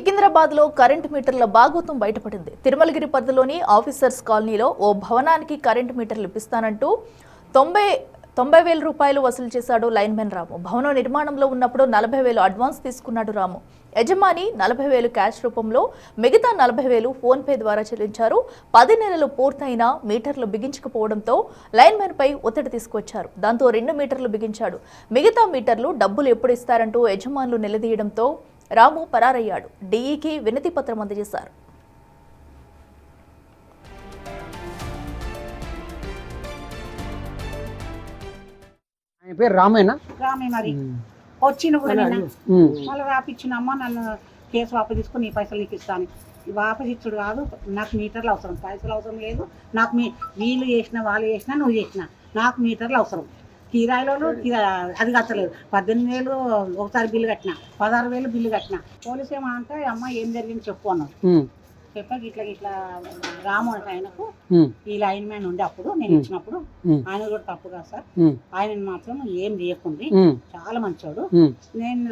సికింద్రాబాద్ లో కరెంట్ మీటర్ల బాగోతం బయటపడింది. తిరుమలగిరి పరిధిలోని ఆఫీసర్స్ కాలనీలో ఓ భవనానికి కరెంట్ మీటర్లు ఇప్పిస్తానంటూ 90,000 రూపాయలు వసూలు చేశాడు లైన్మెన్ రాము. భవనం నిర్మాణంలో ఉన్నప్పుడు 40,000 అడ్వాన్స్ తీసుకున్నాడు రాము. యజమాని 40,000 క్యాష్ రూపంలో, మిగతా 40,000 ఫోన్ పే ద్వారా చెల్లించారు. 10 నెలలు పూర్తయినా మీటర్లు బిగించకపోవడంతో లైన్మెన్ పై ఒత్తిడి తీసుకొచ్చారు. దాంతో 2 మీటర్లు బిగించాడు. మిగతా మీటర్లు డబ్బులు ఎప్పుడు ఇస్తారంటూ యజమానులు నిలదీయడంతో రాము పరారయ్యాడు. డీఈకి వినతి పత్రం అందజేశారు. ఆయన పేరు రామేనా? రామే. మరి వచ్చిన కూడా మళ్ళీ రాపిచ్చినమ్మా, నన్ను కేసు వాపసు తీసుకుని నీ పైసలు నీకు ఇస్తాను. వాపసు ఇచ్చుడు కాదు, నాకు మీటర్లు అవసరం, పైసలు అవసరం లేదు. నాకు వీళ్ళు చేసిన వాళ్ళు చేసినా నువ్వు చేసిన నాకు మీటర్లు అవసరం. కిరాయిలో అది కట్టలేదు. 18,000 ఒకసారి బిల్లు కట్టిన, 16,000 బిల్లు కట్టిన. పోలీసు ఏమంటే అమ్మ ఏం జరిగింది చెప్పు అన్నారు. చెప్పాక ఇట్లా రాము అంటే ఆయనకు ఈ లైన్ మ్యాన్ ఉండే అప్పుడు నేను ఇచ్చినప్పుడు ఆయన కూడా తప్పు కాదు సార్, ఆయన మాత్రం ఏం చేయకుంది, చాలా మంచోడు. నేను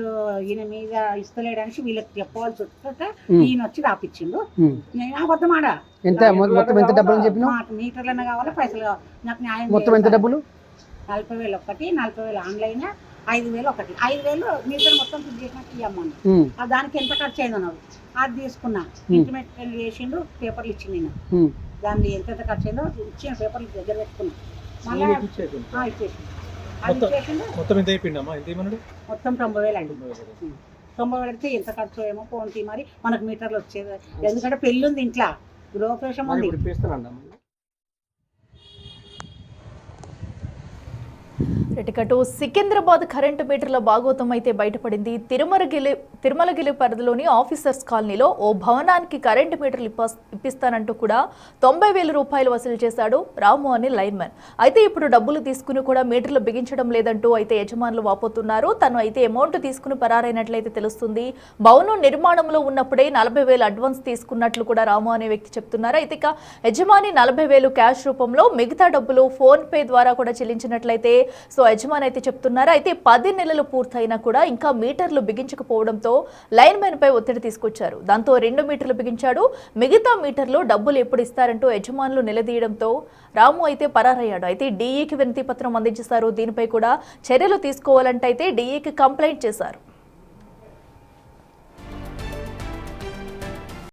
ఈయన మీద ఇస్తలేడానికి వీళ్ళకి చెప్పవలసి వస్తే ఈయన వచ్చి రాపిచ్చిండు. నేను అబద్ధం ఆడా. మీటర్లన్నా కావాలి, పైసలు కావాలి. నాకు న్యాయం. మొత్తం ఎంత డబ్బులు? 40,000 ఒకటి, 40,000 ఆన్లైన్, 5,000 ఒకటి. 5,000 మీటర్ మొత్తం ఫిల్ చేసినట్టు ఇవ్వమన్నా. దానికి ఎంత ఖర్చు అయింది అన్నాడు. అది తీసుకున్నా. ఇంటిమేట్ చేసిండు, పేపర్లు ఇచ్చింది. నేను దాన్ని ఎంత ఖర్చు అయిందో ఇచ్చిన పేపర్లు దగ్గర పెట్టుకున్నా. మళ్ళీ ఇచ్చేసిండు. మొత్తం 90,000 అండి. 90,000 అయితే ఎంత ఖర్చు ఏమో పోంటి. మరి మనకు మీటర్లు వచ్చేది, ఎందుకంటే పెళ్ళి ఉంది ఇంట్లో, గృహప్రవేశం ఉంది. రెటికటు సికింద్రాబాద్ కరెంటు మీటర్ల బాగోతం అయితే బయటపడింది. తిరుమలగిరి పరిధిలోని ఆఫీసర్స్ కాలనీలో ఓ భవనానికి కరెంటు మీటర్లు ఇప్పిస్తానంటూ కూడా 90,000 రూపాయలు వసూలు చేశాడు రాము అని లైన్మెన్. అయితే ఇప్పుడు డబ్బులు తీసుకుని కూడా మీటర్లు బిగించడం లేదంటూ అయితే యజమానులు వాపోతున్నారు. తను అయితే అమౌంట్ తీసుకుని పరారైనట్లయితే తెలుస్తుంది. భవనం నిర్మాణంలో ఉన్నప్పుడే 40,000 అడ్వాన్స్ తీసుకున్నట్లు కూడా రాము అనే వ్యక్తి చెప్తున్నారు. అయితే ఇక యజమాని 40,000 క్యాష్ రూపంలో, మిగతా డబ్బులు ఫోన్ పే ద్వారా కూడా చెల్లించినట్లయితే యజమాని అయితే చెప్తున్నారు. అయితే 10 నెలలు పూర్తయినా కూడా ఇంకా మీటర్లు బిగించకపోవడంతో లైన్ మ్యాన్ పై ఒత్తిడి తీసుకొచ్చారు. దాంతో 2 మీటర్లు బిగించాడు. మిగతా మీటర్లు డబ్బులు ఎప్పుడు ఇస్తారంటూ యజమానులు నిలదీయడంతో రాము అయితే పరారయ్యాడు. అయితే డీఈకి వినతి పత్రం అందించేశారు. దీనిపై కూడా చర్యలు తీసుకోవాలంటే అయితే డీఈకి కంప్లైంట్ చేశారు.